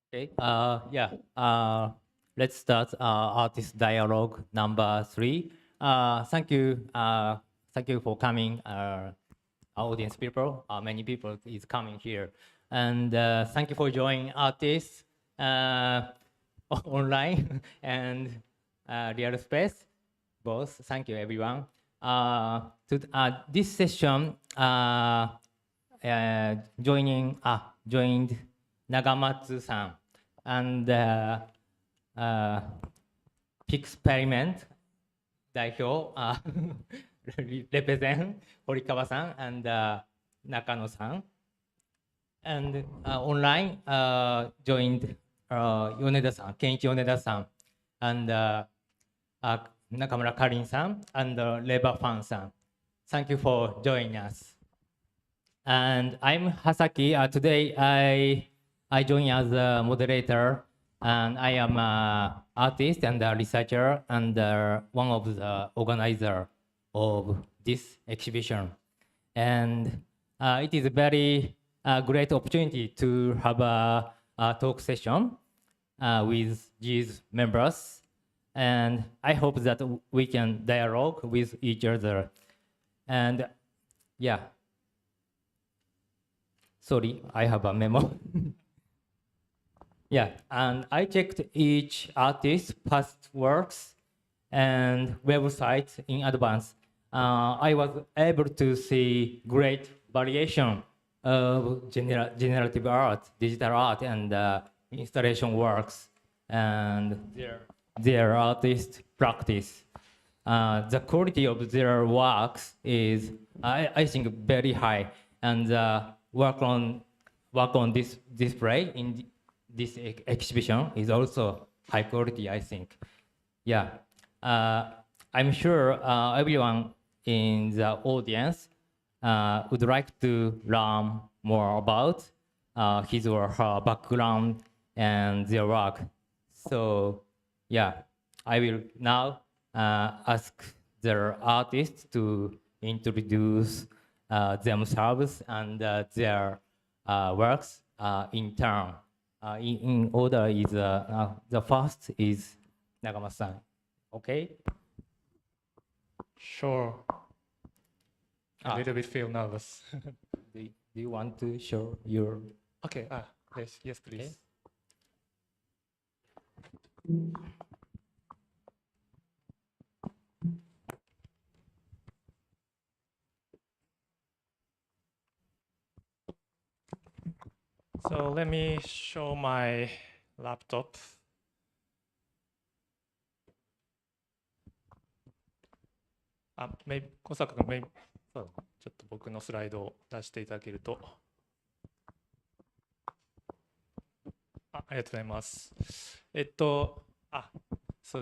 Okay. Yeah. Let's start artist dialogue number 3. Thank you. Thank you for coming, audience people. Many people is coming here, and thank you for joining artists online and real space. Both. Thank you, everyone. This session joined Nagamatsu-san and Experiment 代表 represent Horikawa-san and Nakano-san. And online joined Yoneda-san, Kenichi Yoneda-san, and Nakamura Karyn-san and Reva fan-san. Thank you for joining us. And I'm hasaqui. Today I join as a moderator, and I am an artist and a researcher and one of the organizers of this exhibition. And it is a very great opportunity to have a talk session with these members. And I hope that we can dialogue with each other. And yeah. Sorry, I have a memo. Yeah, and I checked each artist's past works and websites in advance. I was able to see great variation of generative art, digital art, and installation works, and their artist practice. The quality of their works is, I think, very high, and work on this display in this exhibition is also high quality, I think. Yeah, I'm sure everyone in the audience would like to learn more about his or her background and their work. So yeah, I will now ask their artists to introduce themselves and their works in turn. In order is the first is Nagamatsu-san. Okay. Sure. A little bit feel nervous. Do you want to show your? Okay. Yes, please. Okay. So let me show my laptop.小坂君、ちょっと僕のスライドを出していただけると。ありがとうございます。So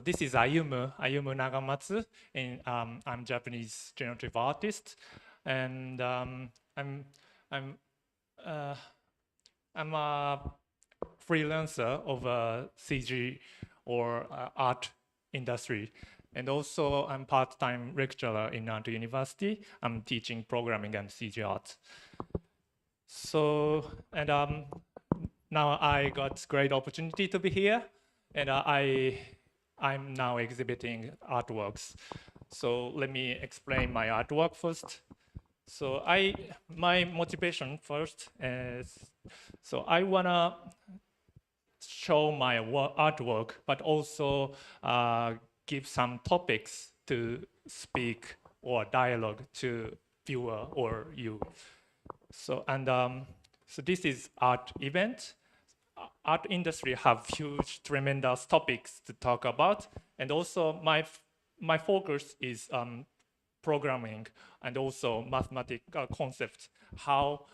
this is Ayumu Nagamatsu, and I'm Japanese generative artist, and I'm a freelancer of a CG or art industry. And also, I'm part-time lecturer in Nanto University. I'm teaching programming and CG art. So, and now I got great opportunity to be here, and I'm now exhibiting artworks. So let me explain my artwork first. So my motivation first is, so I wanna show my artwork, but also give some topics to speak or dialogue to viewer or you. So so this is art event. Art industry have huge, tremendous topics to talk about, and also my focus is programming and also mathematical concepts, how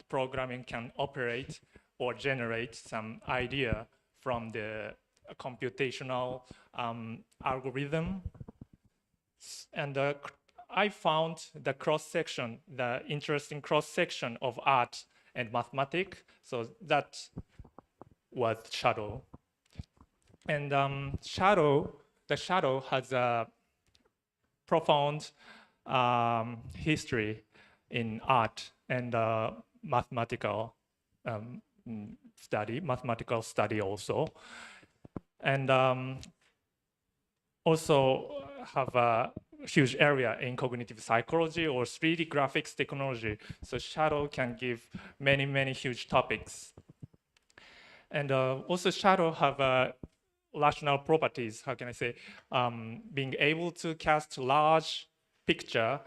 programming can operate or generate some idea from the computational algorithm. And I found the cross-section, the interesting cross-section of art and mathematics. So that was shadow. And the shadow has a profound history in art and mathematical study, mathematical study also. And also have a huge area in cognitive psychology or 3D graphics technology. So shadow can give many, many huge topics. And also shadow have rational properties, how can I say, being able to cast large picture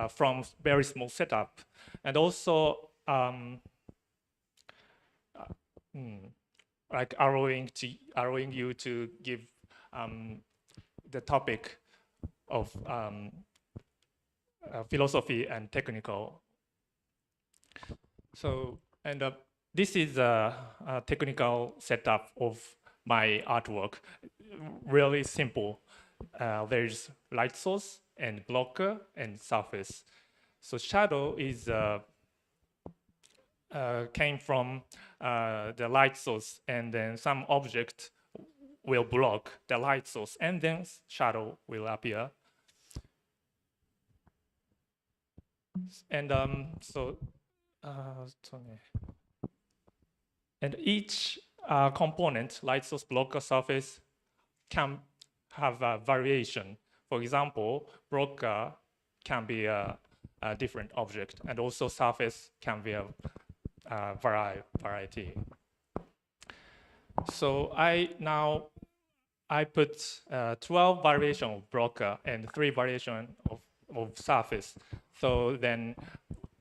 from very small setup. And also like allowing you to give the topic of philosophy and technical. So, and this is a technical setup of my artwork. Really simple. There's light source and blocker and surface. So shadow is came from the light source, and then some object will block the light source, and then shadow will appear. And and each component, light source, blocker, surface, can have a variation. For example, blocker can be a different object, and also surface can be a variety. So I put 12 variation of blocker and 3 variation of surface. So then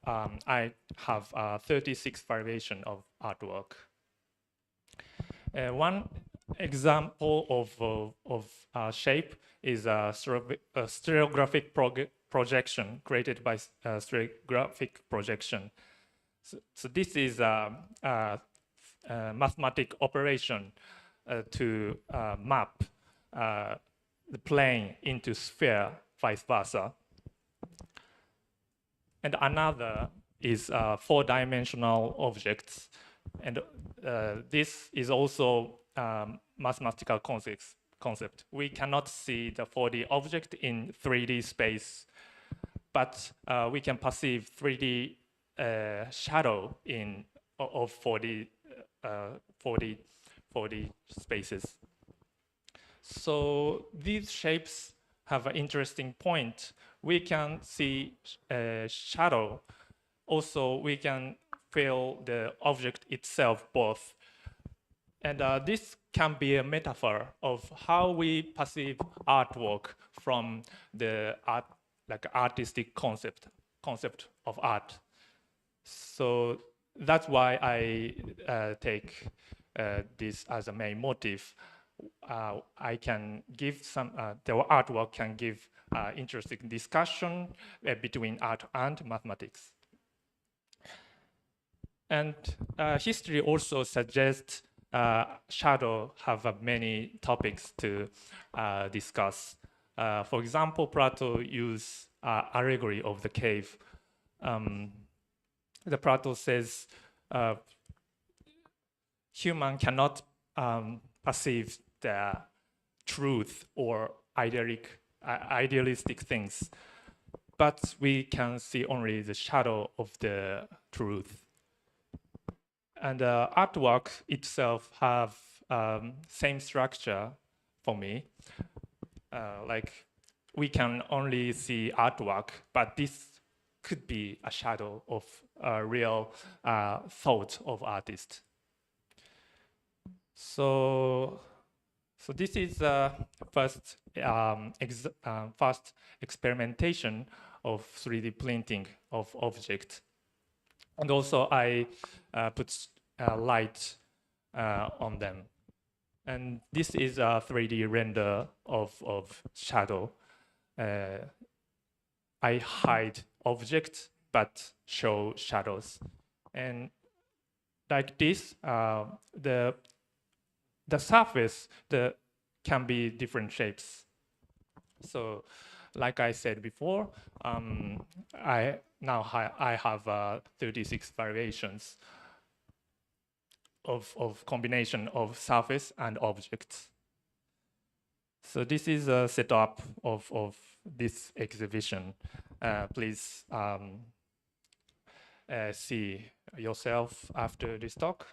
I have 36 variation of artwork. One example of shape is a stereographic projection created by stereographic projection. So this is a mathematical operation to map the plane into sphere, vice versa. And another is 4-dimensional objects. And this is also mathematical concept. We cannot see the 4D object in 3D space, but we can perceive 3D shadow of 4D spaces. So these shapes have an interesting point. We can see shadow. Also, we can feel the object itself both. And this can be a metaphor of how we perceive artwork from the artistic concept of art. So that's why I take this as a main motive. I can give the artwork can give interesting discussion between art and mathematics. And history also suggests shadow have many topics to discuss. For example, Plato used allegory of the cave. The Plato says human cannot perceive the truth or idealistic things, but we can see only the shadow of the truth. And artwork itself have same structure for me. Like we can only see artwork, but this could be a shadow of a real thought of artist. So this is the first experimentation of 3D printing of object. And also I put light on them. And this is a 3D render of shadow. I hide objects, but show shadows. And like this, the surface can be different shapes. So like I said before, I have 36 variations of combination of surface and objects. So this is a setup of this exhibition. Please see yourself after this talk.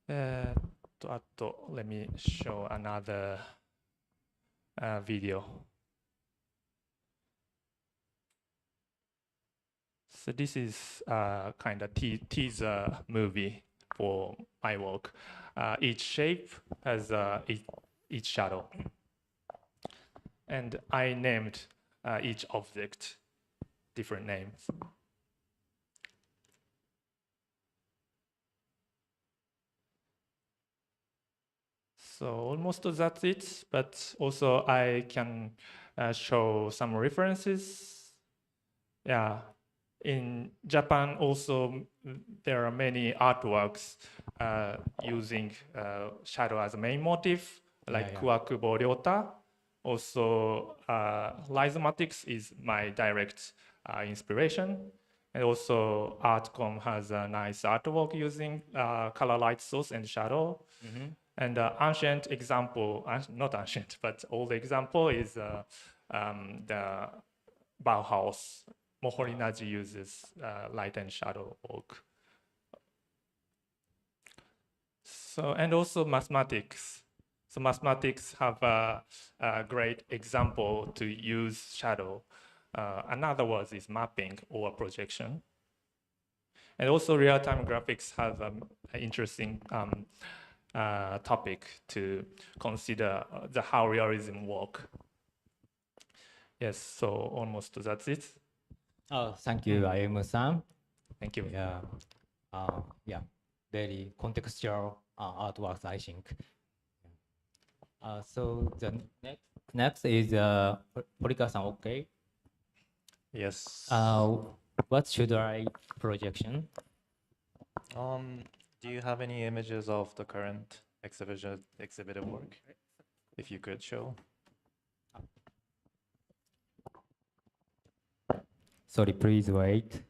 Let me show another video. So this is kind of teaser movie for my work. Each shape has each shadow. And I named each object different names. So almost that's it, but also I can show some references. Yeah, in Japan also there are many artworks using shadow as a main motif, like Kuwakubo Ryota. Also, Lysomatics is my direct inspiration. And also Artcom has a nice artwork using color light source and shadow. And ancient example, not ancient, but old example is the Bauhaus. Mohorinaji uses light and shadow work. So, and also mathematics. So mathematics have a great example to use shadow. Another word is mapping or projection. And also real-time graphics have an interesting topic to consider the how realism work. Yes, so almost that's it. Oh, thank you, Ayumu-san. Thank you. Yeah, very contextual artworks, I think. So the next is Horika-san, okay? Yes. What should I projection? Do you have any images of the current exhibited work? If you could show. Sorry, please wait.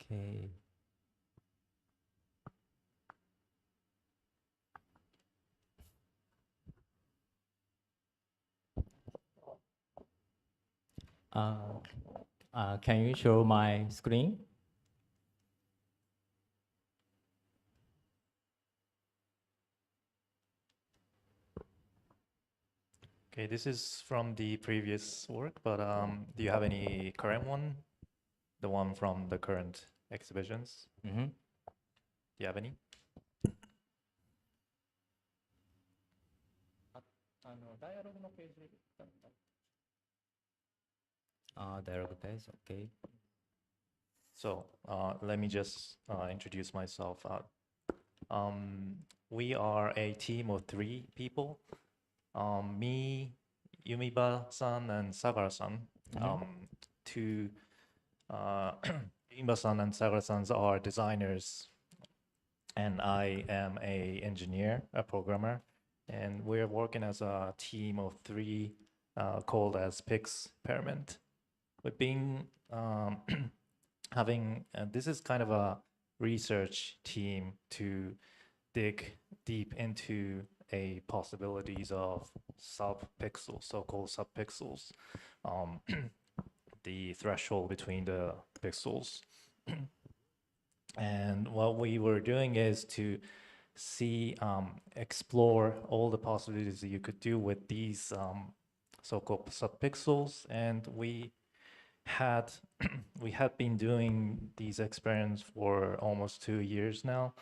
Okay. Can you show my screen? Okay, this is from the previous work, but do you have any current one? The one from the current exhibitions? Mm-hmm. Do you have any? Dialog page, okay. So let me just introduce myself. We are a team of 3 people. Me, Yumiba-san, and Sagara-san. Yumiba-san and Sagara-san are designers, and I am a engineer, a programmer, and we're working as a team of 3 called as Pixperiment. We've been having, this is kind of a research team to dig deep into possibilities of subpixels, so-called subpixels, the threshold between the pixels. And what we were doing is to explore all the possibilities that you could do with these so-called subpixels, and we had been doing these experiments for almost 2 years now.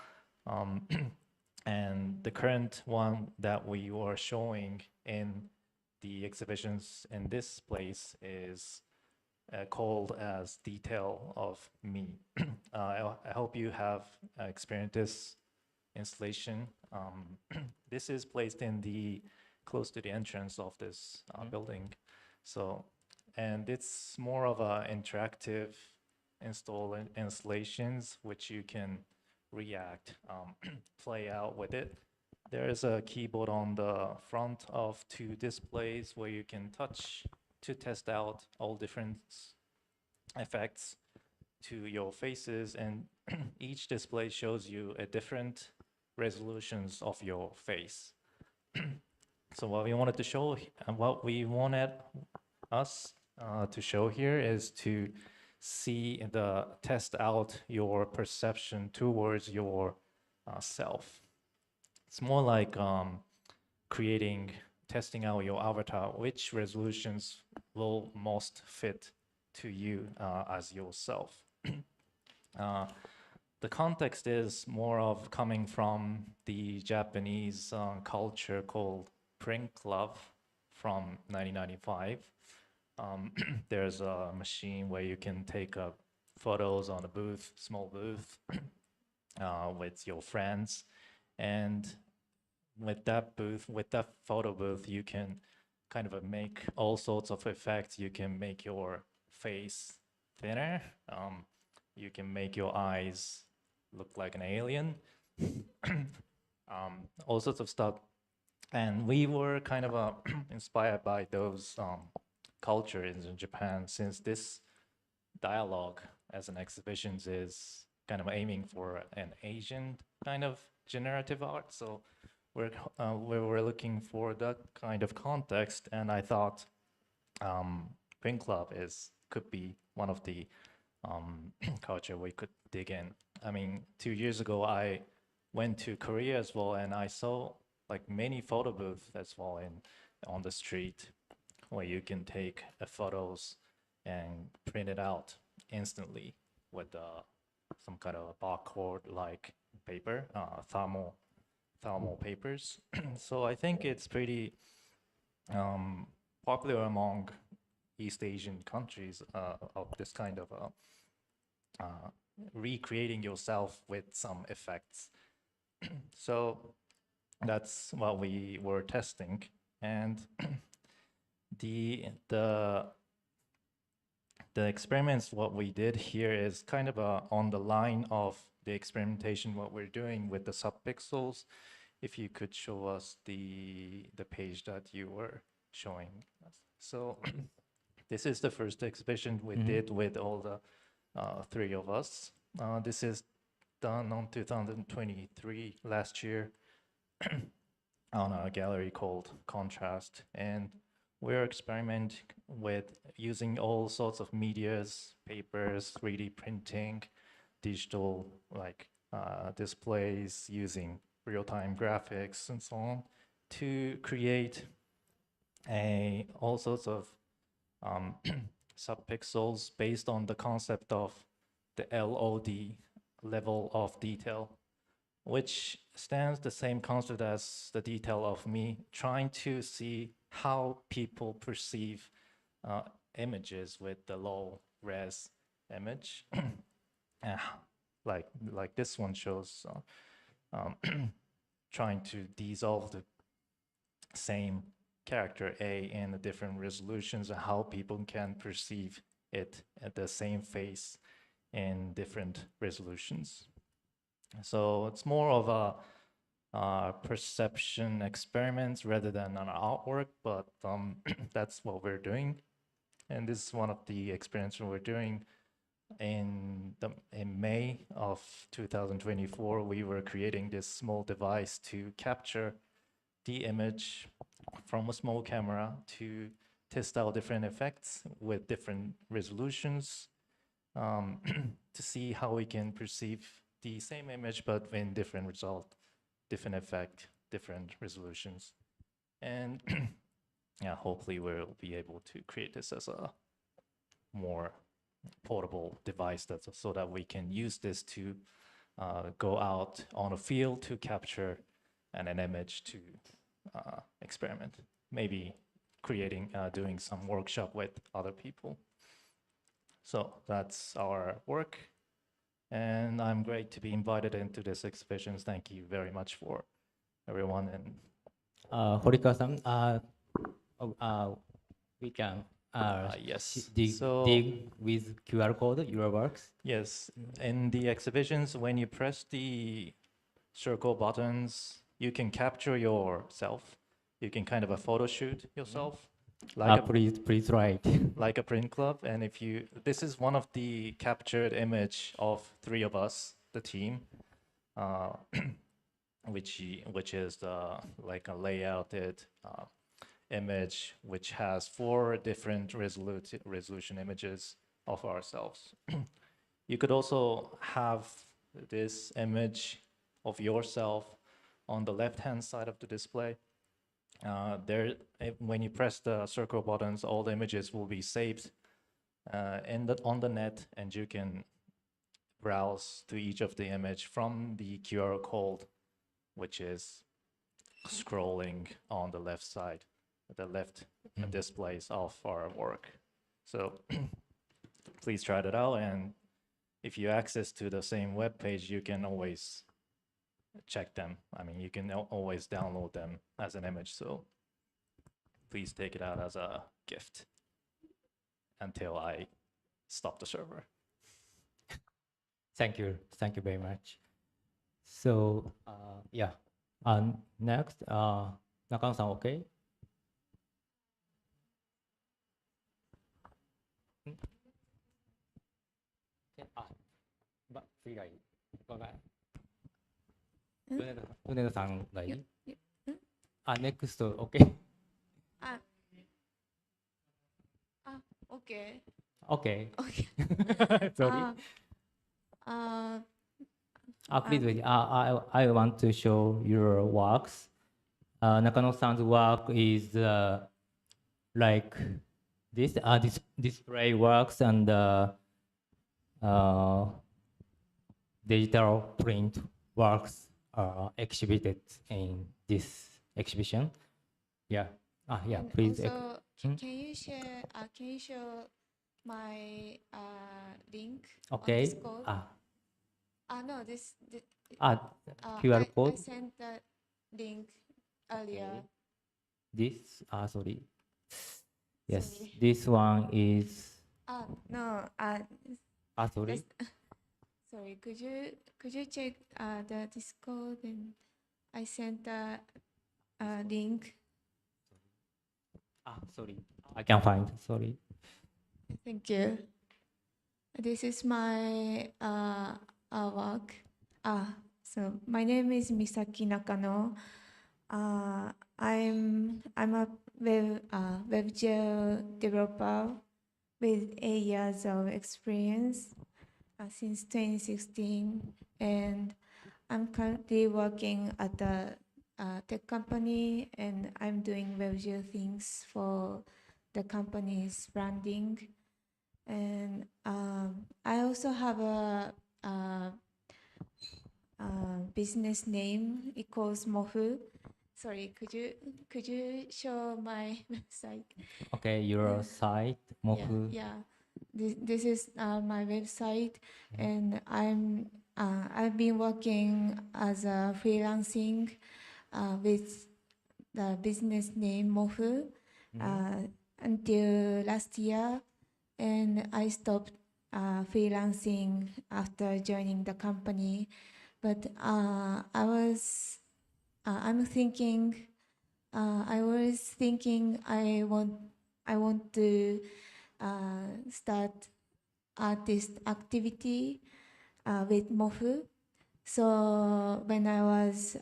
And the current one that we were showing in the exhibitions in this place is called as Detail of Me. I hope you have experienced this installation. This is placed in close to the entrance of this building. So, and it's more of a interactive installations which you can react, play out with it. There is a keyboard on the front of 2 displays where you can touch to test out all different effects to your faces, and each display shows you a different resolutions of your face. So what we wanted to show, and what we wanted us to show here is to test out your perception towards your self. It's more like testing out your avatar, which resolutions will most fit to you as yourself. The context is more of coming from the Japanese culture called print club from 1995. There's a machine where you can take photos on a booth, small booth, with your friends. And with that photo booth, you can kind of make all sorts of effects. You can make your face thinner. You can make your eyes look like an alien. All sorts of stuff. And we were kind of inspired by those cultures in Japan, since this dialogue as an exhibition is kind of aiming for an Asian kind of generative art. So we were looking for that kind of context, and I thought Print Club could be one of the culture we could dig in. I mean, 2 years ago, I went to Korea as well, and I saw like many photo booths as well on the street, where you can take photos and print it out instantly with some kind of barcode-like paper, thermal papers. So I think it's pretty popular among East Asian countries of this kind of recreating yourself with some effects. So that's what we were testing, and the experiments, what we did here is kind of on the line of the experimentation what we're doing with the subpixels. If you could show us the page that you were showing us. So this is the first exhibition we did with all the three of us. This is done on 2023, last year, on a gallery called Contrast. And we're experimenting with using all sorts of medias, papers, 3D printing, digital displays, using real-time graphics and so on, to create all sorts of subpixels based on the concept of the LOD, level of detail, which stands the same concept as the detail of me, trying to see how people perceive images with the low res image. Like this one shows trying to dissolve the same character A in the different resolutions, and how people can perceive it at the same face in different resolutions. So it's more of a perception experiments rather than an artwork, but that's what we're doing. And this is one of the experiments we're doing. In May of 2024, we were creating this small device to capture the image from a small camera to test out different effects with different resolutions, to see how we can perceive the same image but in different result, different effect, different resolutions. And yeah, hopefully we'll be able to create this as a more portable device so that we can use this to go out on a field to capture an image to experiment, maybe doing some workshop with other people. So that's our work, and I'm great to be invited into this exhibition. Thank you very much for everyone. And Horikawa-san, we can yes, dig with QR code your works. Yes, in the exhibitions, when you press the circle buttons, you can capture yourself. You can kind of a photo shoot yourself. Please write. Like a print club. And this is one of the captured image of three of us, the team, which is like a layouted image which has 4 different resolution images of ourselves. You could also have this image of yourself on the left-hand side of the display. When you press the circle buttons, all the images will be saved on the net, and you can browse to each of the image from the QR code, which is scrolling on the left side, the left displays of our work. So please try that out, and if you access to the same web page, you can always check them. I mean, you can always download them as an image, so please take it out as a gift until I stop the server. Thank you very much. So, yeah. Next, Nakano-san, okay? Yoneda-san がいい？Next, okay. Okay. Okay. Okay. Sorry. Please wait. I want to show your works. Nakano-san's work is like this display works and digital print works are exhibited in this exhibition. Yeah. Yeah. And Please. also, can you share? Can you show my link Okay. on Discord? No, this. QR code. I sent the link earlier. This. Sorry. Yes. Sorry. This one is. No. Sorry. Sorry. Could you check the Discord, and I sent the link. Sorry. I can't find. Sorry. Thank you. This is my work. So my name is Misaki Nakano. I'm a WebGL developer with 8 years of experience since 2016, and I'm currently working at a tech company, and I'm doing WebGL things for the company's branding. And I also have a business name. It calls Mofu. Sorry, could you show my website? Okay, your site, Mofu. Yeah. This is my website, and I've been working as a freelancing with the business name Mofu until last year, and I stopped freelancing after joining the company. But I was thinking I want to start artist activity with Mofu. So when I was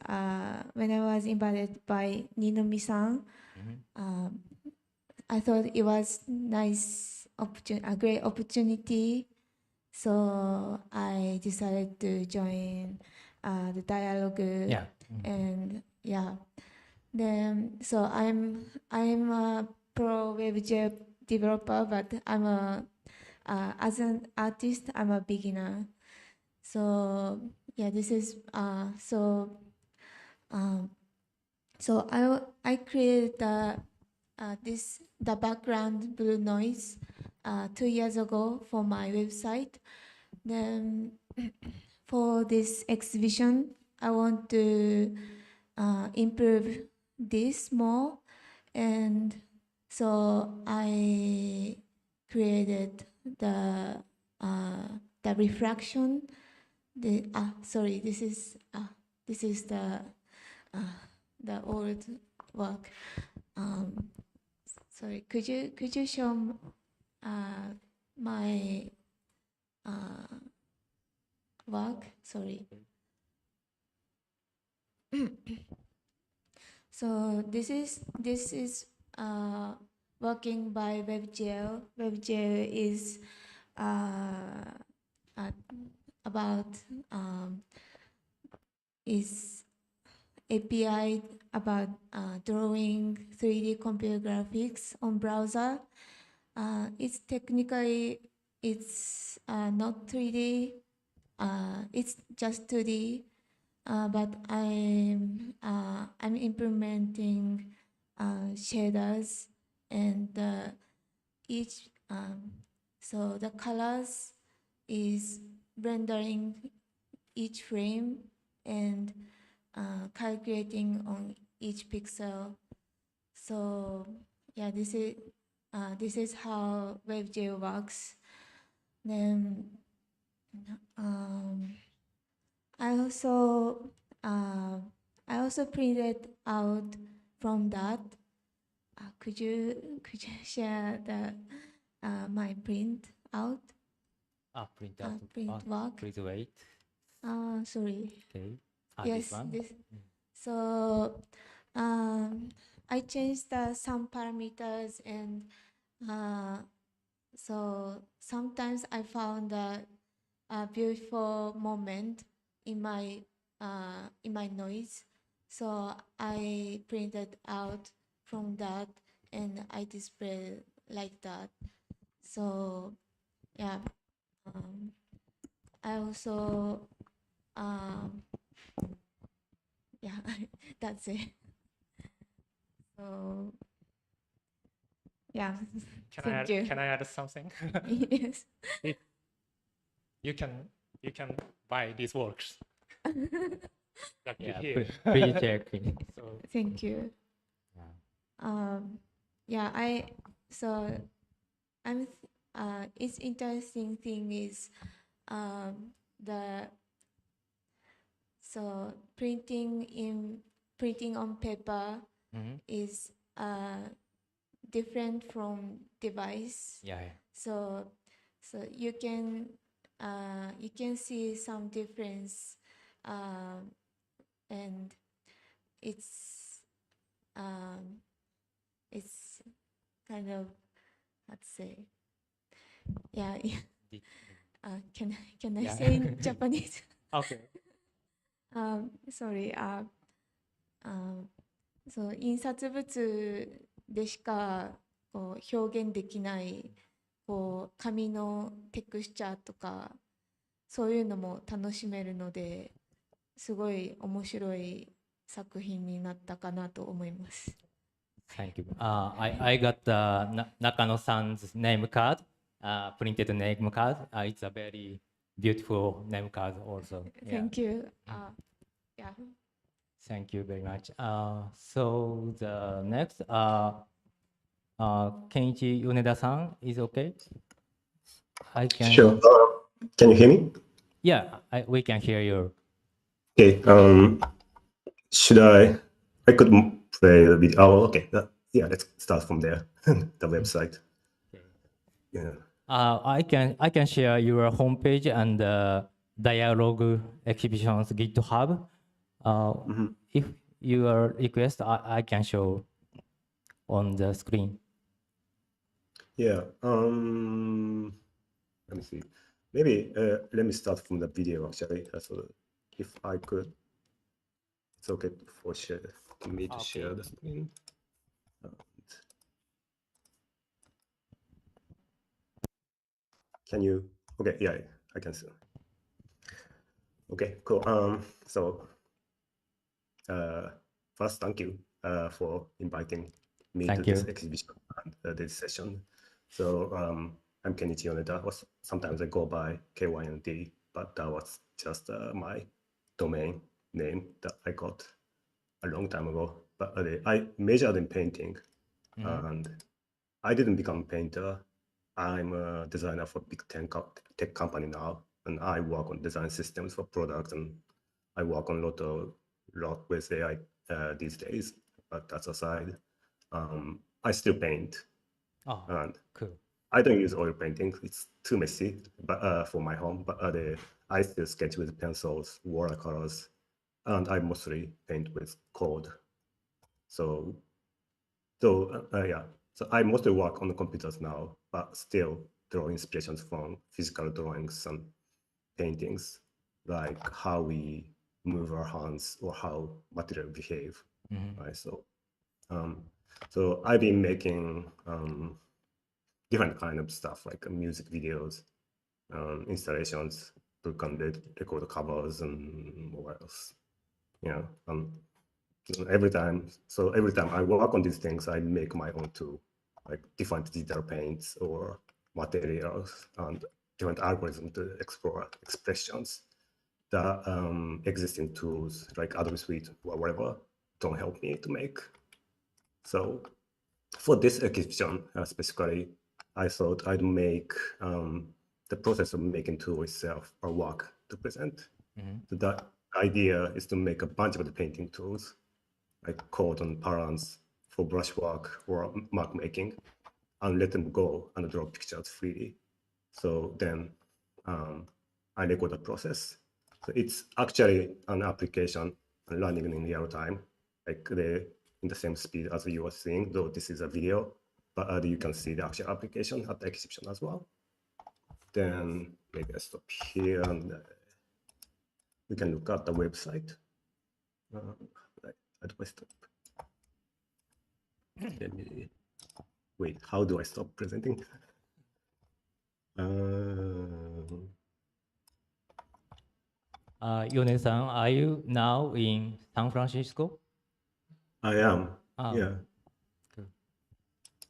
invited by Ninomi-san, I thought it was a great opportunity. So I decided to join the Dialog. Yeah. And yeah, then so I'm a pro WebGL developer, but as an artist, I'm a beginner. So yeah, this is so I created the background blue noise 2 years ago for my website. Then for this exhibition, I want to improve this more, and so I created the refraction. Sorry, this is the old work. Sorry, could you show my work? Sorry. So this is working by WebGL. WebGL is about is API about drawing 3D computer graphics on browser. It's technically not 3D. It's just 2D. But I'm implementing shaders and each so the colors is rendering each frame and calculating on each pixel. So yeah, this is how WebGL works. Then I also printed out from that. Could you share the my print out? Print out. Print work. Please wait. Sorry. Okay. Yes, This one. this. So I changed some parameters and so sometimes I found a beautiful moment in my noise. So I printed out from that and I display like that. So yeah, I also yeah, that's it. So yeah, thank you. Can I add something? Yes. You can buy these works. That you Yeah, hear. please check. So Thank you. Yeah, it's interesting thing is printing on paper is different from device. Yeah. So you can see some difference, and it's kind of, let's say, yeah. Can I Yeah. say in Japanese? Okay. Sorry. そう、印刷物でしかこう表現できないこう紙のテクスチャーとかそういうのも楽しめるので、すごい面白い作品になったかなと思います。Thank you. I got Nakano-san's name card, printed name card. It's a very beautiful name card also. Yeah. Thank you. Yeah. Thank you very much. So the next, Kenichi Yoneda-san is okay? I can. Sure. Can you hear me? Yeah, we can hear you. Okay. Should I could play the video. Oh, okay. Yeah, let's start from there. The website. Okay. Yeah. I can share your homepage and Dialog exhibitions GitHub. If you request, I can show on the screen. Yeah. Let me see. Maybe let me start from the video actually. So if I could, it's okay for me to share the screen. Can you? Okay. Yeah, I can see. Okay. Cool. So first, thank you for inviting me to this exhibition and this session. So I'm Kenichi Yoneda. Sometimes I go by kynd, but that was just my domain name that I got a long time ago. But I majored in painting, and I didn't become a painter. I'm a designer for big tech company now, and I work on design systems for products, and I work on a lot with AI these days. But that's aside. I still paint. Oh, and cool. I don't use oil painting; it's too messy. But for my home, but I still sketch with pencils, watercolors, and I mostly paint with code. So So yeah, so I mostly work on the computers now, but still draw inspirations from physical drawings and paintings, like how we move our hands or how material behave. Right. So I've been making different kind of stuff like music videos, installations, book and record covers, and what else? Yeah. Every time I work on these things, I make my own tool, like different digital paints or materials and different algorithms to explore expressions that existing tools like Adobe Suite or whatever don't help me to make. So for this exhibition specifically, I thought I'd make the process of making tool itself a work to present. So that idea is to make a bunch of the painting tools, like cordon parlance for brushwork or mark making, and let them go and draw pictures freely. So then I record the process. So it's actually an application and running in real time, like in the same speed as you were seeing, though this is a video, but you can see the actual application at the exhibition as well. Then maybe I stop here and we can look at the website. How do I stop? Wait, how do I stop presenting? Yoneda-san, are you now in San Francisco? I am. Ah, Yeah. good.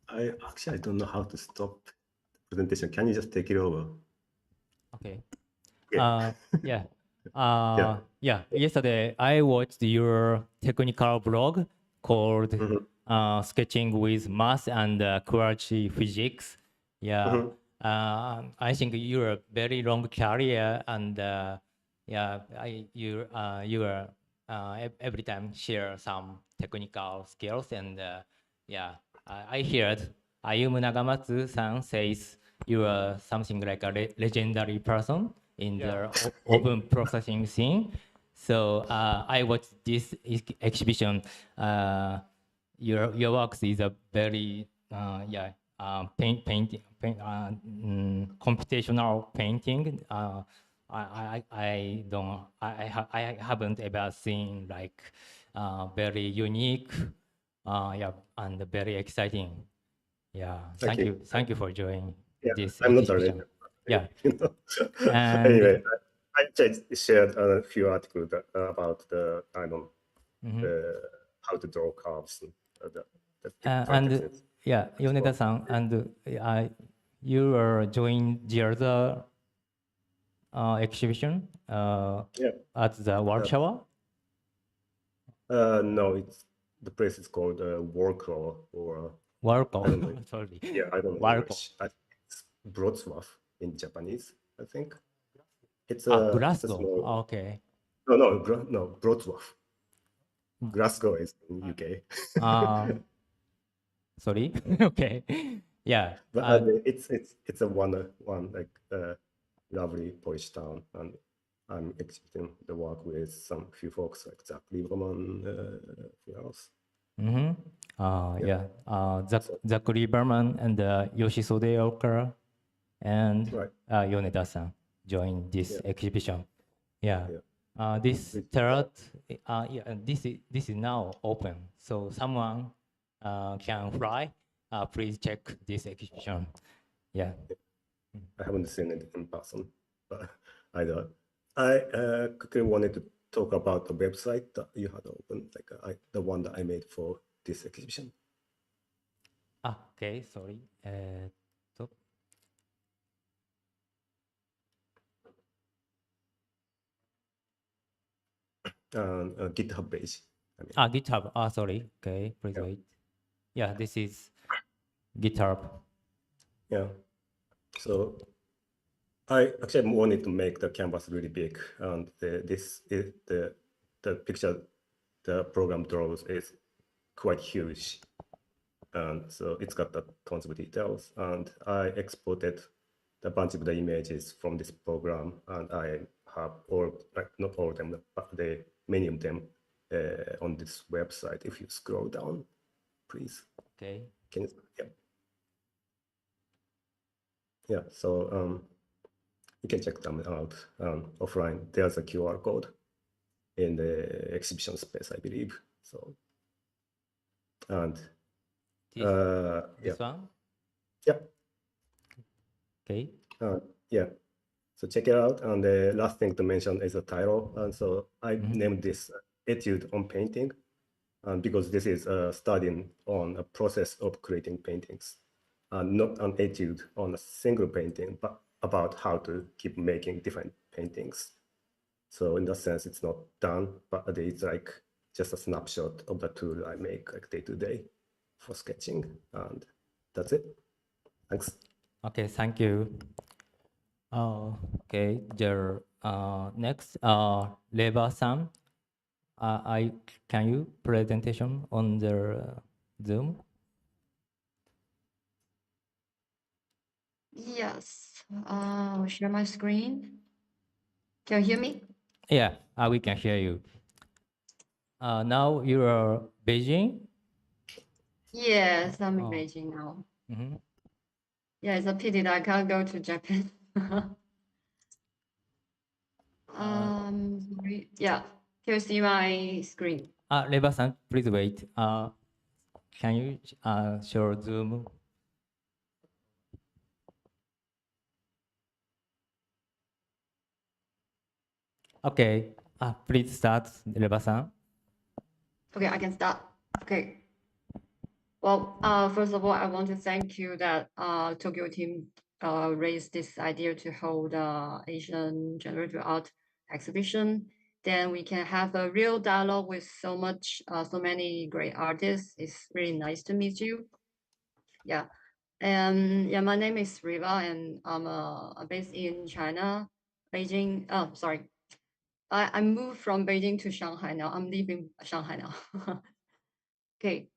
I don't know how to stop the presentation. Can you just take it over? Okay. Yeah. Yeah. Yeah. Yeah. Yesterday, I watched your technical blog called Sketching with Math and Quality Physics. Yeah. I think you're a very long career, and yeah, you every time share some technical skills, and yeah, I heard Ayumu Nagamatsu-san says you are something like a legendary person in the open processing scene. So I watched this exhibition. Your works is a very computational painting. I haven't ever seen like very unique, and very exciting. Yeah, Thank you. Thank you for joining this I'm not a exhibition. legend. Yeah. And Anyway, I just shared a few articles about the how to draw curves. And yeah, Yoneda-san, and you are joining the other exhibition at the Warsaw? No, the place is called Warsaw or Warsaw. Sorry. Yeah, I don't know English. It's Wrocław in Japanese, I think. It's a Glasgow. small... Okay. No, Wrocław. Glasgow is in UK. Sorry. Okay. Yeah. But it's a one like lovely Polish town, and I'm exhibiting the work with some few folks like Zach Lieberman, who else? Zach Lieberman and Yoshisude Okara and Yoneda-san joined this exhibition. Yeah. This third, this is now open, so someone can fly. Please check this exhibition. Yeah. I haven't seen it in person, but either. I quickly wanted to talk about the website that you had opened, like the one that I made for this exhibition. Okay, sorry. GitHub page. GitHub. Sorry. Okay, please wait. Yeah, this is GitHub. Yeah. So I actually wanted to make the canvas really big, and the picture the program draws is quite huge, and so it's got tons of details. And I exported a bunch of the images from this program, and I have not all of them, but many of them on this website. If you scroll down, please. Okay. Can yeah. Yeah, so you can check them out offline. There's a QR code in the exhibition space, I believe. So, and yeah, This one? yeah, Okay. yeah. So check it out. And the last thing to mention is the title. And so I named this Etude on Painting, because this is studying on a process of creating paintings, not an etude on a single painting, but about how to keep making different paintings. So in that sense, it's not done, but it's like just a snapshot of the tool I make like day to day for sketching. And that's it. Thanks. Okay, thank you. Okay, the next, Reva-san, can you presentation on the Zoom? Yes, I'll share my screen. Can you hear me? Yeah, we can hear you. Now you are Beijing? Yes, I'm in Oh. Beijing now. Mm-hmm. Yeah, it's a pity that I can't go to Japan. Sorry. Yeah, can you see my screen? Reva-san, please wait. Can you show Zoom? Okay, please start, Reva-san. Okay, I can start. Okay. Well, first of all, I want to thank you that Tokyo team raised this idea to hold Asian Generative Art Exhibition. Then we can have a real dialogue with so many great artists. It's really nice to meet you. Yeah, and yeah, my name is Reva, and I'm based in China, Beijing. Oh, sorry, I moved from Beijing to Shanghai now. I'm leaving Shanghai now. Okay.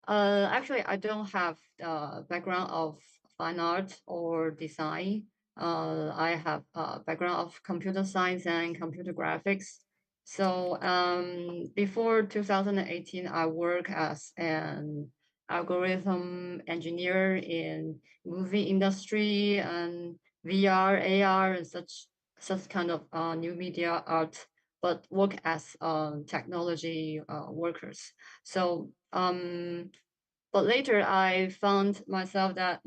Actually, I don't have the background of fine art or design. I have a background of computer science and computer graphics. So before 2018, I worked as an algorithm engineer in movie industry and VR, AR, and such kind of new media art, but work as technology workers. So but later I found myself that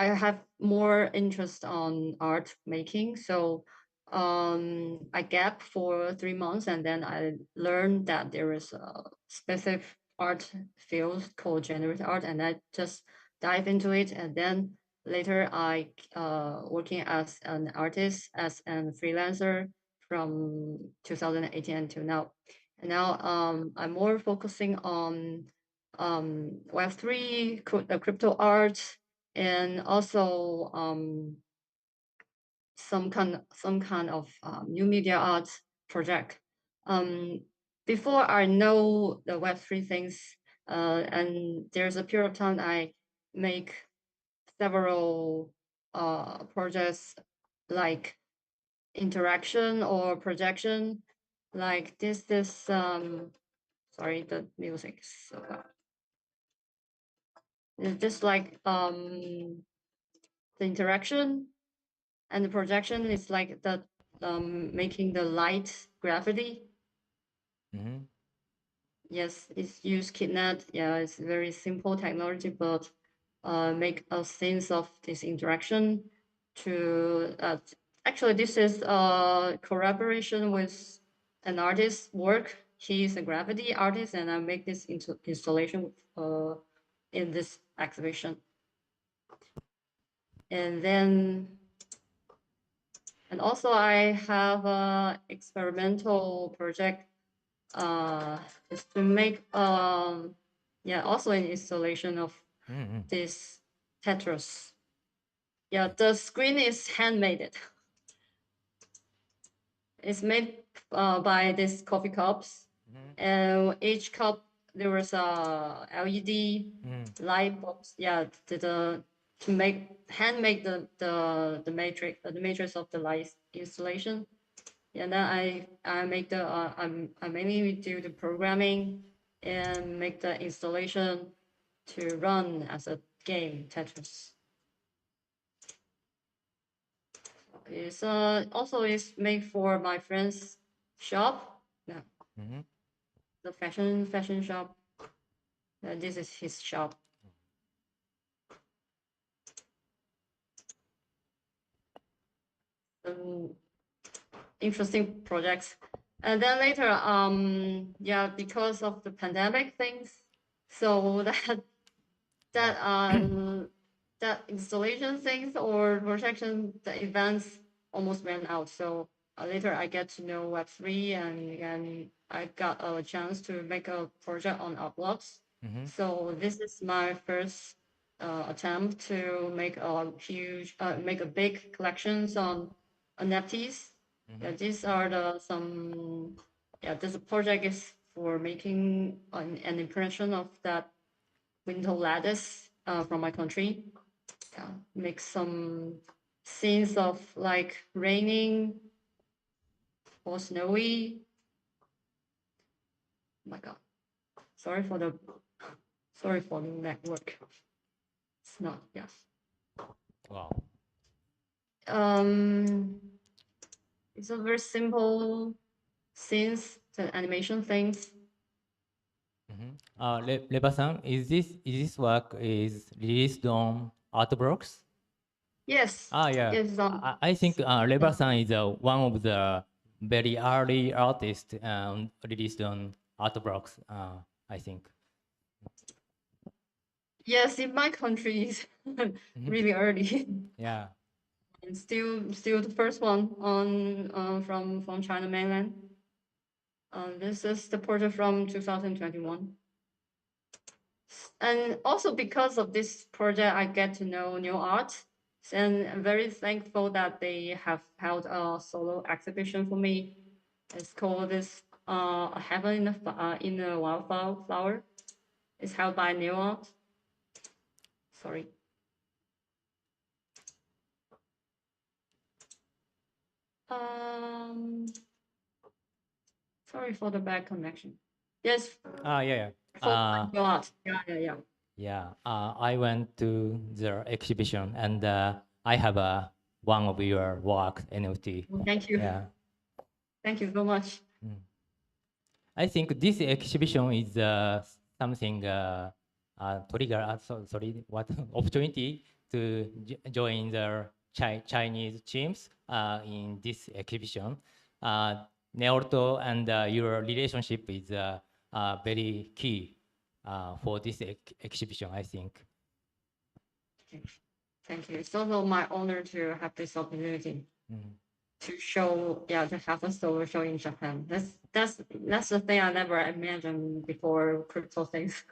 I have more interest on art making. So I gap for 3 months, and then I learned that there is a specific art field called generative art, and I just dive into it. And then later I working as an artist, as a freelancer from 2018 until now. And now I'm more focusing on Web3, crypto art, and also some kind of new media art project. Before I know the Web3 things, and there's a period of time I make several projects like interaction or projection. Like this is sorry, the music is so loud. It's just like the interaction, and the projection is like the making the light gravity. Mm-hmm. Yes, it's use KitNet. Yeah, it's very simple technology, but make a sense of this interaction to actually this is a collaboration with an artist's work. He's a gravity artist, and I make this into installation in this exhibition. And then, and also I have a experimental project is to make yeah, also an installation of this Tetris. Yeah, the screen is handmade. It's made by these coffee cups, and each cup there was a LED light box. Yeah, to make the matrix of the light installation. And then I make the I mainly do the programming and make the installation to run as a game, Tetris. It's also is made for my friend's shop. Yeah. The fashion shop. This is his shop. Interesting projects. And then later, yeah, because of the pandemic things, so that installation things or projection, the events almost ran out. So later I get to know Web3 and I got a chance to make a project on Uploads. So this is my first attempt to make a make a big collections on NFTs. Yeah, these are this project is for making an impression of that window lattice from my country. Yeah, make some scenes of like raining or snowy. Oh my God, sorry for the network. It's not, yes. Wow. It's a very simple scenes, the animation things. Reva-san, is this work is released on Artworks? Yes. Yeah. Yes, I think Reva-san is one of the very early artists released on Artworks. I think. Yes, in my country, it's really early. Yeah. And still the first one on from China mainland. This is the project from 2021. And also because of this project, I get to know new art. And I'm very thankful that they have held a solo exhibition for me. It's called this Heaven in a Wildflower. It's held by New Art. Sorry. Sorry for the bad connection. Yes. Yeah. For New Art. Yeah. Yeah. I went to the exhibition and I have one of your work NFT. Well, thank you. Yeah. Thank you so much. I think this exhibition is something trigger. What opportunity to join the Chinese teams in this exhibition? Naoto and your relationship is very key for this exhibition, I think. Thank you. It's also my honor to have this opportunity to show, to have a solo show in Japan. That's the thing I never imagined before crypto things.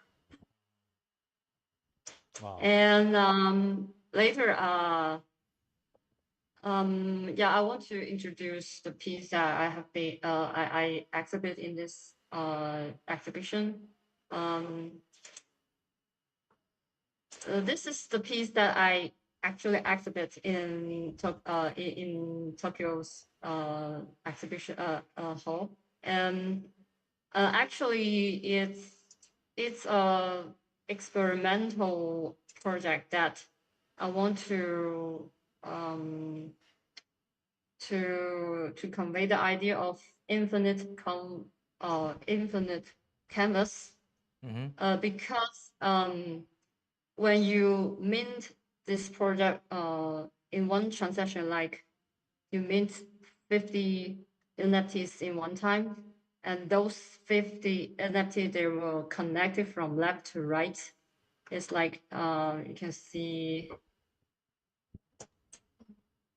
Wow. And later, I want to introduce the piece that I have been I exhibit in this exhibition. This is the piece that I actually exhibit in Tokyo's exhibition hall, and actually it's a experimental project that I want to convey the idea of infinite canvas, because when you mint this project in one transaction, like you mint 50 NFTs in one time, and those 50 NFTs, they will connect it from left to right. It's like you can see,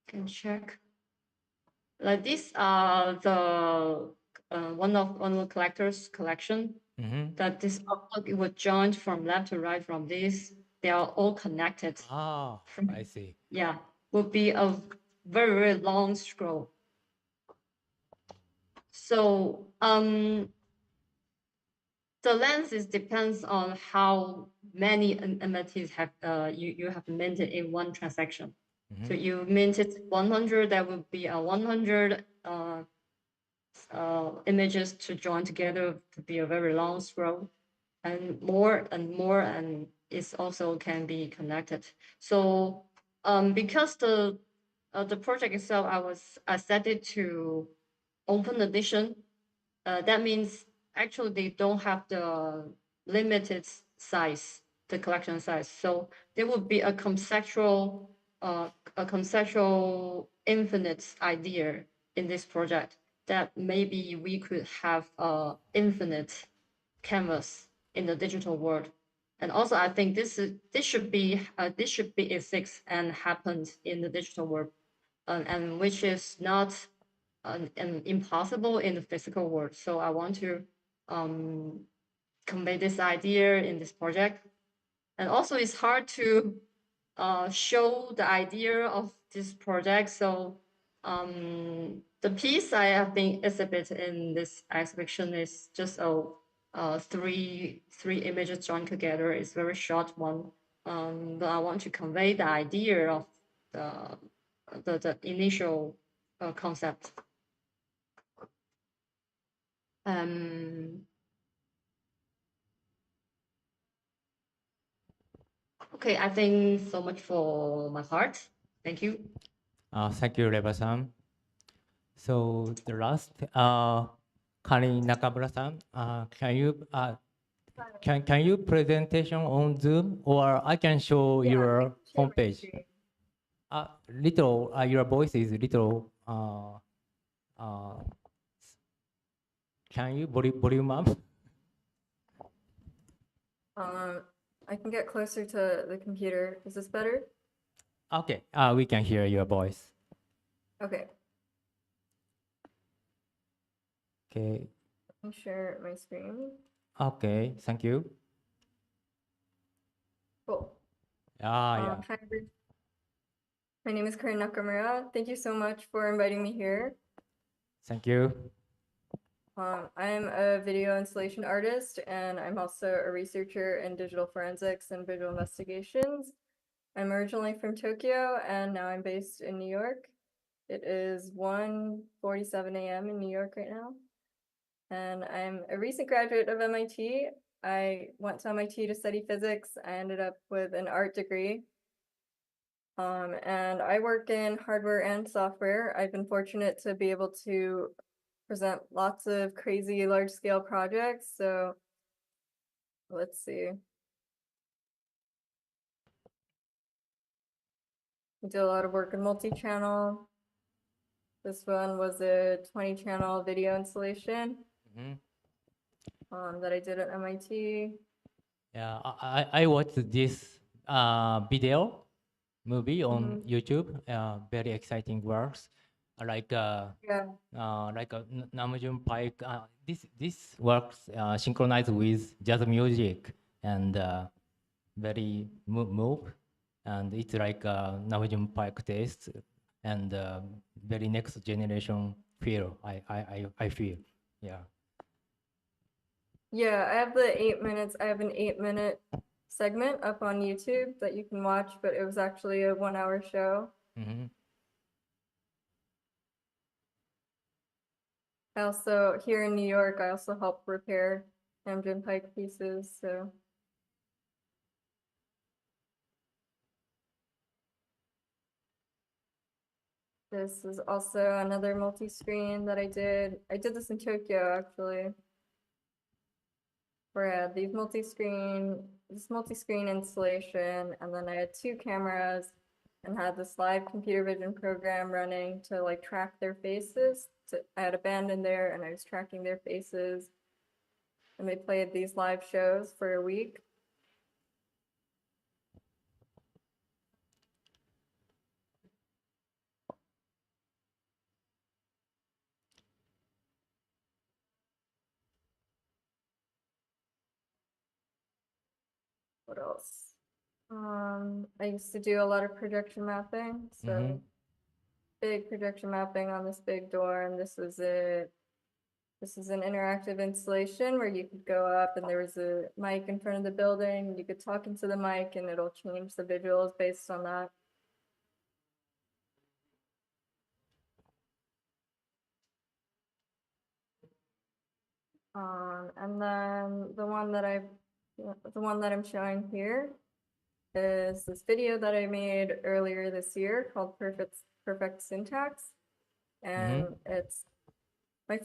can check. Like these are the one of the collector's collection. That this artwork, it was joined from left to right from this. They are all connected. I see. Yeah, would be a very, very long scroll. So the length depends on how many NFTs have you have minted in one transaction. So you minted 100, that would be 100 images to join together to be a very long scroll. and more and more, and it also can be connected. So because the project itself, I set it to open edition. That means actually they don't have the limited size, the collection size. So there would be a conceptual infinite idea in this project, that maybe we could have a infinite canvas in the digital world. And also, I think this should be ethics and happens in the digital world, and which is not impossible in the physical world. So I want to convey this idea in this project. And also, it's hard to show the idea of this project. So the piece I have been exhibited in this exhibition is just three images joined together. It's a very short one, but I want to convey the idea of the initial concept. Okay, I think so much for my part. Thank you. Thank you, Reva-san. So the last, Karyn Nakamura-san, can you presentation on Zoom, or I can show your homepage? Your voice is little. Can you volume up? I can get closer to the computer. Is this better? Okay, we can hear your voice. Okay. Okay. Let me share my screen. Okay, thank you. Cool. Yeah. Hi, everyone. My name is Karyn Nakamura. Thank you so much for inviting me here. Thank you. I'm a video installation artist, and I'm also a researcher in digital forensics and visual investigations. I'm originally from Tokyo, and now I'm based in New York. It is 1:47 a.m. in New York right now. And I'm a recent graduate of MIT. I went to MIT to study physics. I ended up with an art degree. And I work in hardware and software. I've been fortunate to be able to present lots of crazy large-scale projects. So let's see. We did a lot of work in multi-channel. This one was a 20-channel video installation that I did at MIT. Yeah, I watched this video movie on YouTube. Very exciting works, like Namjoon Paik. This works synchronized with jazz music and very move, and it's like Namjoon Paik taste and very next generation feel. I feel, yeah. Yeah, I have the 8 minutes. I have an 8-minute segment up on YouTube that you can watch, but it was actually a 1-hour show. I also, here in New York, I also help repair Namjoon Pike pieces, so. This is also another multi-screen that I did. I did this in Tokyo, actually. Where I had this multi-screen installation, and then I had 2 cameras and had this live computer vision program running to like track their faces. I had a band in there and I was tracking their faces, and they played these live shows for a week. What else? I used to do a lot of projection mapping, so big projection mapping on this big door, and this is an interactive installation where you could go up and there was a mic in front of the building. You could talk into the mic and it'll change the visuals based on that. And then the one that I The one that I'm showing here is this video that I made earlier this year called Perfect Syntax. And it's the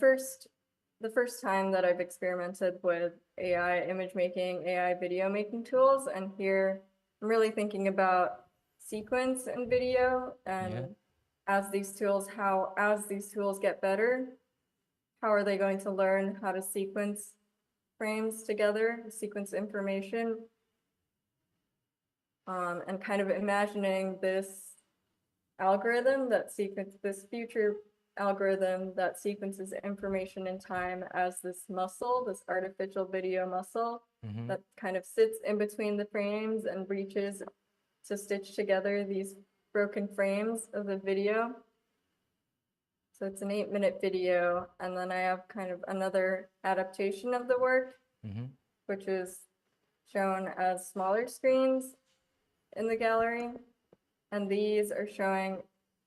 first time that I've experimented with AI image making, AI video making tools. And here I'm really thinking about sequence in video and as these tools get better, how are they going to learn how to sequence frames together, sequence information, and kind of imagining this future algorithm that sequences information in time as this muscle, this artificial video muscle that kind of sits in between the frames and reaches to stitch together these broken frames of the video. So it's an 8-minute video, and then I have kind of another adaptation of the work, which is shown as smaller screens in the gallery. And these are showing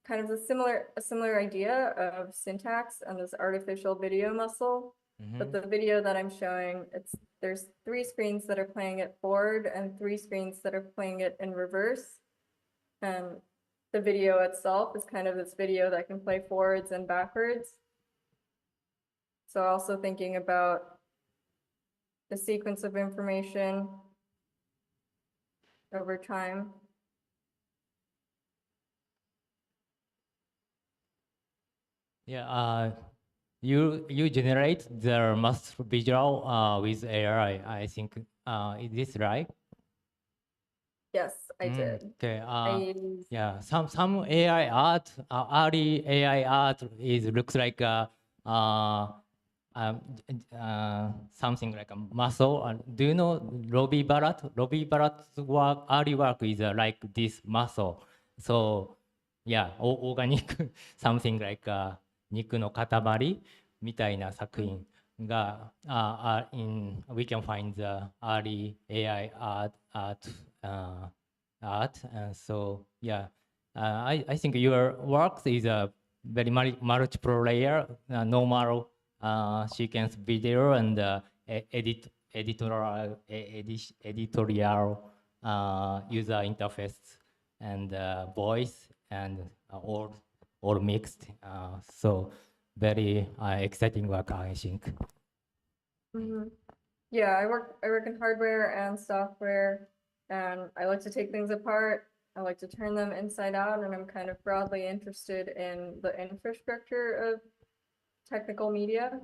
kind of a similar idea of syntax and this artificial video muscle. But the video that I'm showing, there's 3 screens that are playing it forward and 3 screens that are playing it in reverse. And the video itself is kind of this video that can play forwards and backwards. So also thinking about the sequence of information over time. Yeah, you generate the master visual with AI. I think is this right? Yes, I did. Okay. I used Yeah, some AI art, early AI art looks like something like a muscle. Do you know Robbie Barrett? Robbie Barrett's work, early work is like this muscle. So yeah, organic something like 肉の塊みたいな作品がwe can find the early AI art. And so yeah, I think your work is a very multiple layer, normal sequence video and editorial user interface and voice and all mixed. So very exciting work, I think. Yeah, I work in hardware and software, and I like to take things apart. I like to turn them inside out, and I'm kind of broadly interested in the infrastructure of technical media.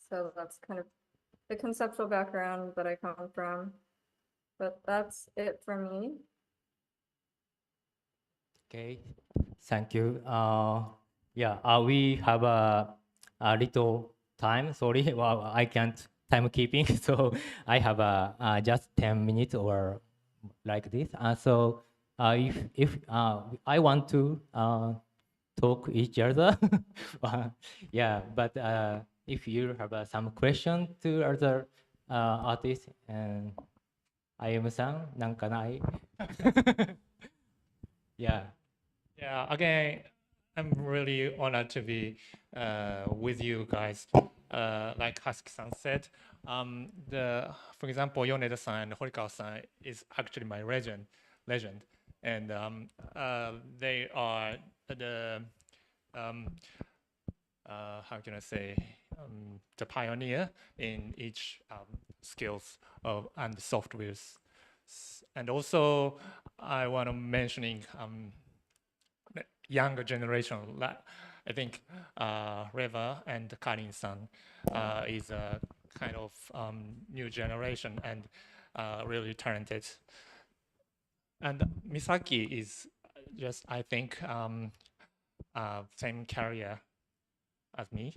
So that's kind of the conceptual background that I come from. But that's it for me. Okay, thank you. Yeah, we have a little time. Sorry, well, I can't timekeeping, so I have just 10 minutes or like this. So if I want to talk each other, yeah. But if you have some question to other artists and Ayumu-san, なんかない? Yeah. Yeah, again, I'm really honored to be with you guys. Like hasaqui-san said, for example, Yoneda-san and Horikawa-san is actually my legend, and they are the how can I say, the pioneer in each skills and softwares. And also, I want to mentioning younger generation. I think Reva and Karyn-san is a kind of new generation and really talented. And Misaki is just, I think, same career as me,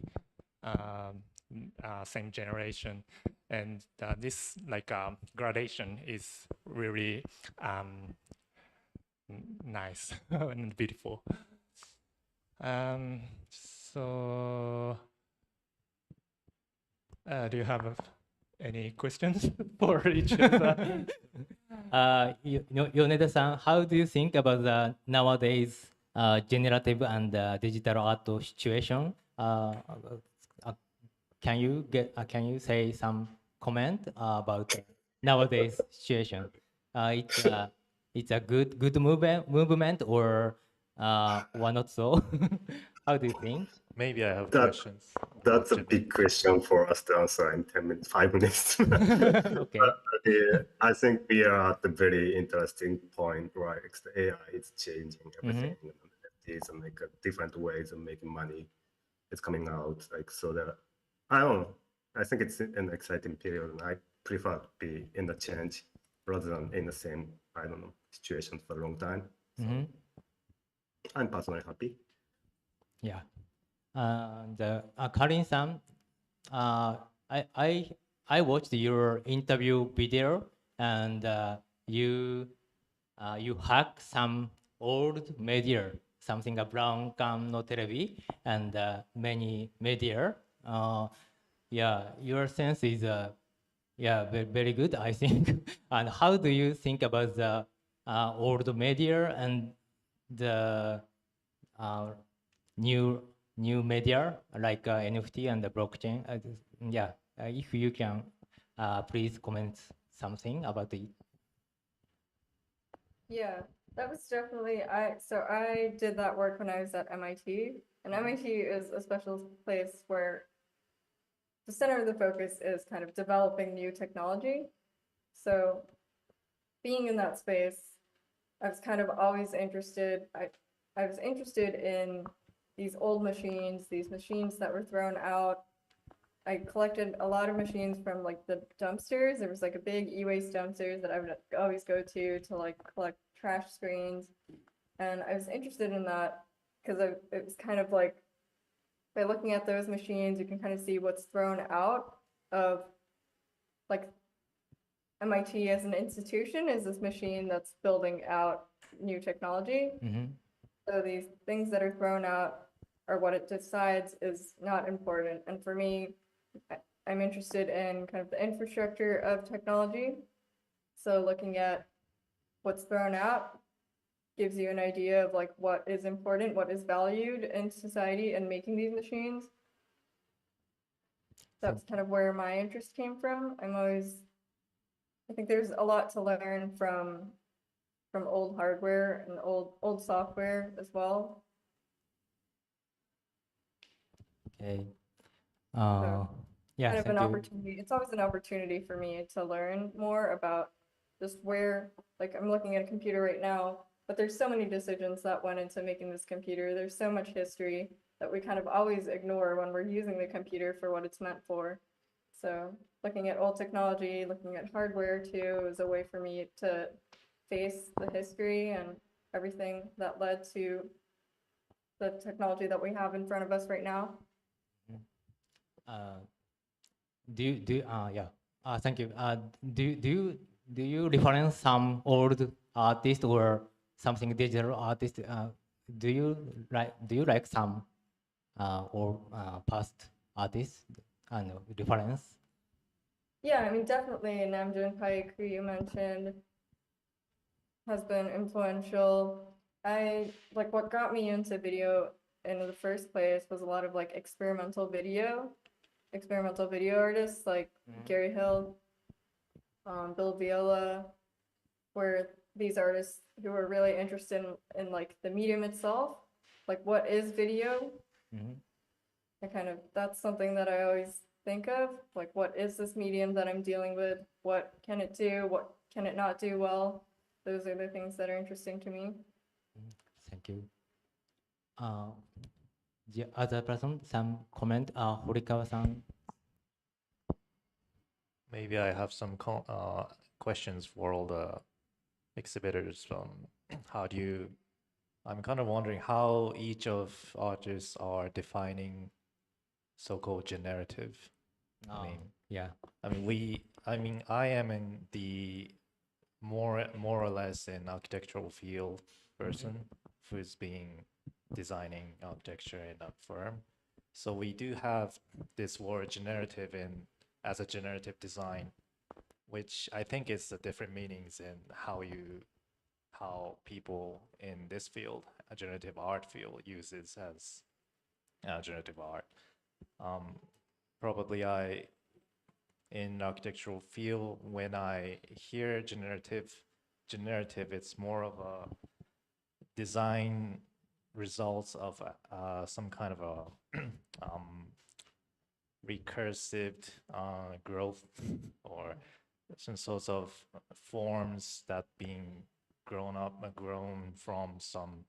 same generation. And this like gradation is really nice and beautiful. So do you have any questions for each other? Yoneda-san, how do you think about the nowadays generative and digital art situation? Can you say some comment about nowadays situation? It's a good movement or not so? How do you think? Maybe I have That- questions. That's a big question for us to answer in 10 minutes, 5 minutes. Okay. I think we are at a very interesting point, right? The AI is changing everything. It's like different ways of making money. It's coming out like so that I don't know. I think it's an exciting period, and I prefer to be in the change rather than in the same situation for a long time. So I'm personally happy. Yeah. Karyn-san, I watched your interview video, and you hack some old media, something Brown Cam no Televi, and many media. Yeah, your sense is very good, I think. And how do you think about the old media and the new media like NFT and the blockchain? If you can, please comment something about it. Yeah, that was definitely so I did that work when I was at MIT, and MIT is a special place where the center of the focus is kind of developing new technology. So being in that space, I was kind of always interested. I was interested in these old machines, these machines that were thrown out. I collected a lot of machines from like the dumpsters. There was like a big e-waste dumpsters that I would always go to like collect trash screens. And I was interested in that because it was kind of like, by looking at those machines, you can kind of see what's thrown out of like MIT as an institution is this machine that's building out new technology. So these things that are thrown out are what it decides is not important. And for me, I'm interested in kind of the infrastructure of technology. So looking at what's thrown out gives you an idea of like what is important, what is valued in society and making these machines. That's kind of where my interest came from. I think there's a lot to learn from old hardware and old software as well. Okay. Kind of an opportunity. It's always an opportunity for me to learn more about just where, like I'm looking at a computer right now, but there's so many decisions that went into making this computer. There's so much history that we kind of always ignore when we're using the computer for what it's meant for. So looking at old technology, looking at hardware too, is a way for me to face the history and everything that led to the technology that we have in front of us right now. Thank you. Do you reference some old artist or something digital artist? Do you like some or past artists and reference? Yeah, I mean definitely Namjoon Paik, who you mentioned, has been influential. What got me into video in the first place was a lot of like experimental video artists like Gary Hill, Bill Viola, were these artists who were really interested in like the medium itself, like what is video? And that's something that I always think of, like what is this medium that I'm dealing with? What can it do? What can it not do well? Those are the things that are interesting to me. Thank you. The other person, some comment, Horikawa-san. Maybe I have some questions for all the exhibitors. I'm kind of wondering how each of artists are defining so-called generative. I am in the more or less an architectural field person who's been designing architecture in a firm. So we do have this word generative as a generative design, which I think is the different meanings in how people in this field, a generative art field, uses as generative art. Probably in architectural field, when I hear generative, it's more of a design results of some kind of a recursive growth or some sorts of forms that being grown from some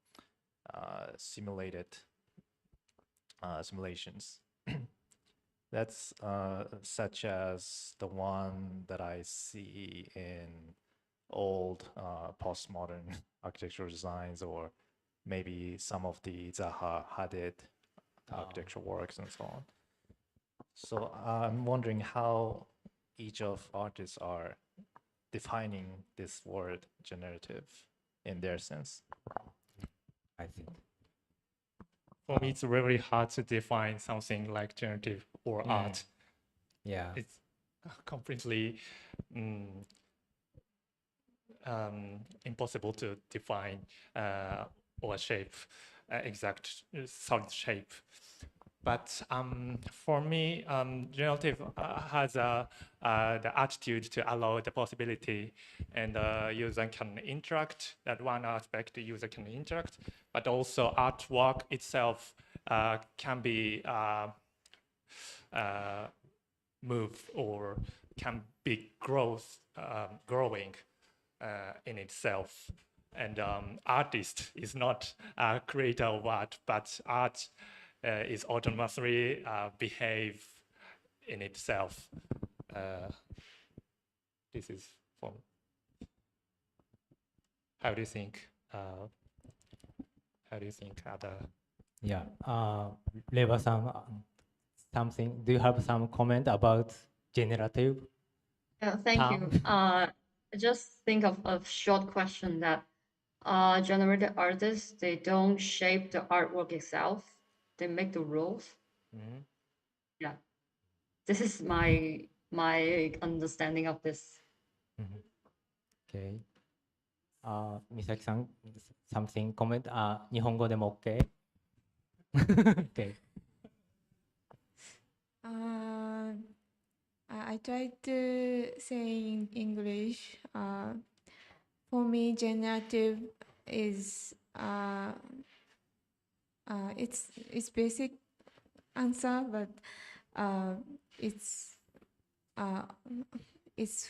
simulations. That's such as the one that I see in old postmodern architectural designs, or maybe some of the Zaha Hadid architectural works and so on. So I'm wondering how each of artists are defining this word generative in their sense. I think. For me, it's really hard to define something like generative or art. Yeah. It's completely impossible to define or shape exact solid shape. But for me, generative has the attitude to allow the possibility, and the user can interact. That one aspect, the user can interact, but also artwork itself can be move or can be growing in itself. And artist is not a creator of art, but art is autonomously behave in itself. This is for me. How do you think? Other? Yeah. Reva-san, something. Do you have some comment about generative? Yeah, thank you. Just think of a short question that generative artists, they don't shape the artwork itself. They make the rules. Yeah. This is my understanding of this. Okay. Misaki-san, something comment? 日本語でも OK? Okay. I tried to say in English. For me, generative is it's basic answer, but it's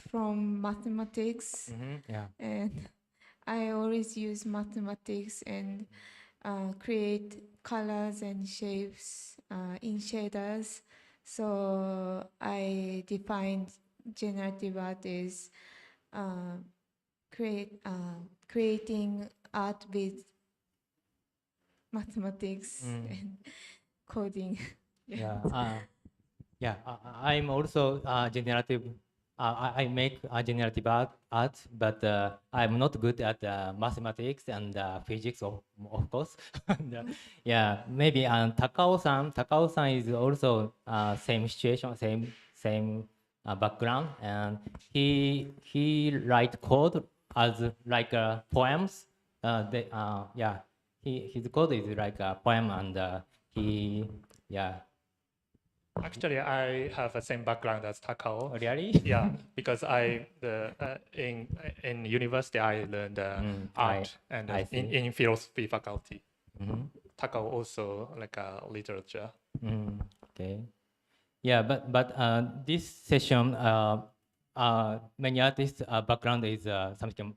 from mathematics, Yeah. and I always use mathematics and create colors and shapes in shaders. So I defined generative art as creating art with mathematics and coding. Yeah. I'm also generative. I make generative art, but I'm not good at mathematics and physics, of course. And, yeah, maybe Takao-san is also same situation, same background, and he write code as like poems. His code is like a poem, and Actually, I have the same background as Takao. Really? Yeah, because in university I learned art and in philosophy faculty. Takao also like literature. Okay. Yeah, but this session, many artists' background is something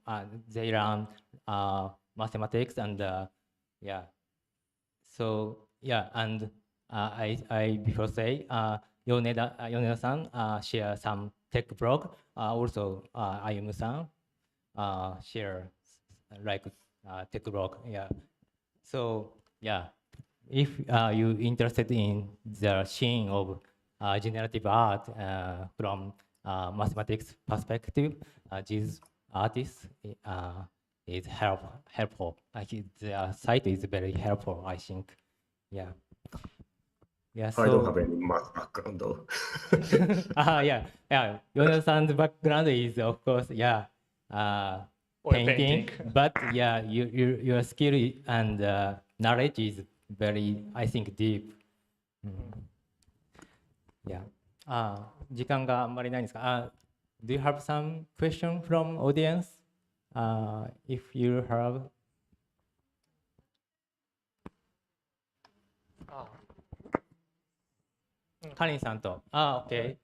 they learn mathematics and So yeah, and I before say Yoneda-san share some tech blog. Also Ayumu-san share like tech blog. Yeah. So yeah, if you interested in the scene of generative art from mathematics perspective, these artists is helpful. The site is very helpful, I think. Yeah. Yeah. So I don't have any math background though. yeah. Yoneda-san's background is of course painting, but yeah, your skill and knowledge is very, I think, deep. Yeah. 時間があんまりないんですが、do you have some question from audience? If you have. カリンさんと、OK。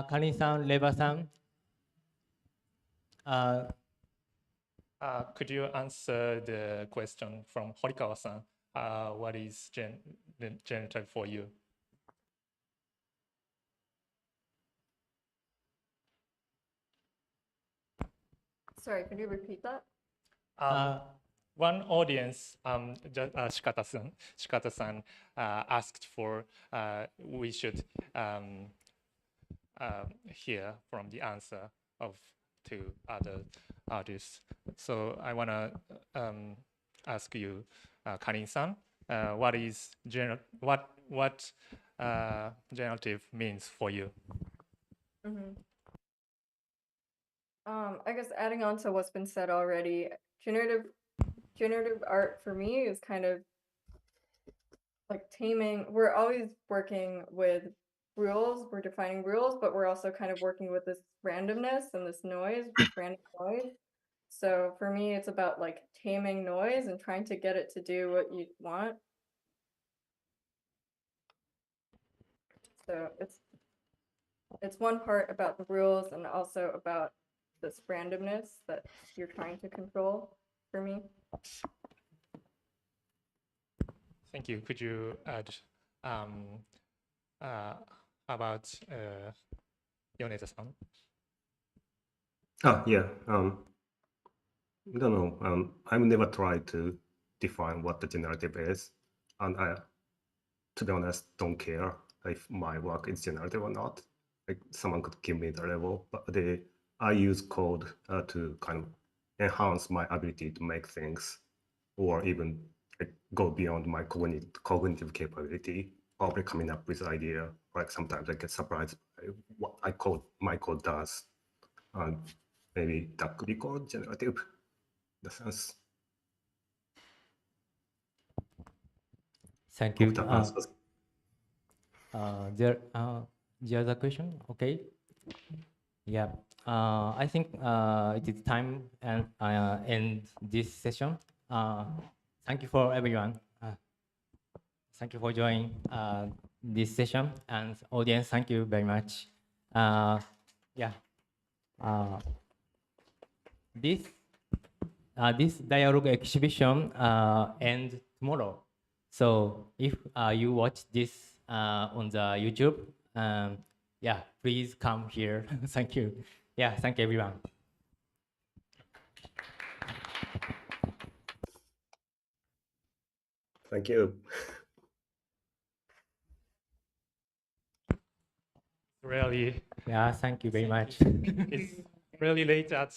カリンさん、レバさん。Could you answer the question from Horikawa-san? What is generative for you? Sorry, could you repeat that? One audience, Shikata-san, asked for we should hear from the answer of two other artists. So I want to ask you, Karyn-san, what is generative means for you? I guess adding on to what's been said already, generative art for me is kind of like taming. We're always working with rules, we're defining rules, but we're also kind of working with this randomness and this noise, random noise. So for me, it's about like taming noise and trying to get it to do what you want. So it's one part about the rules and also about this randomness that you're trying to control for me. Thank you. Could you add about Yoneda-san? Yeah. I don't know. I've never tried to define what the generative is, and I, to be honest, don't care if my work is generative or not. Like someone could give me the level, but I use code to kind of enhance my ability to make things, or even go beyond my cognitive capability, probably coming up with idea. Like sometimes I get surprised by what my code does. And maybe that could be called generative in the sense. Thank you. That answers. The other question, okay? Yeah, I think it is time and end this session. Thank you for everyone. Thank you for joining this session, and audience, thank you very much. Yeah, this dialogue exhibition ends tomorrow. So if you watch this on the YouTube, yeah, please come here. Thank you. Yeah, thank you, everyone. Thank you. Really. Yeah, thank you very much. It's really late at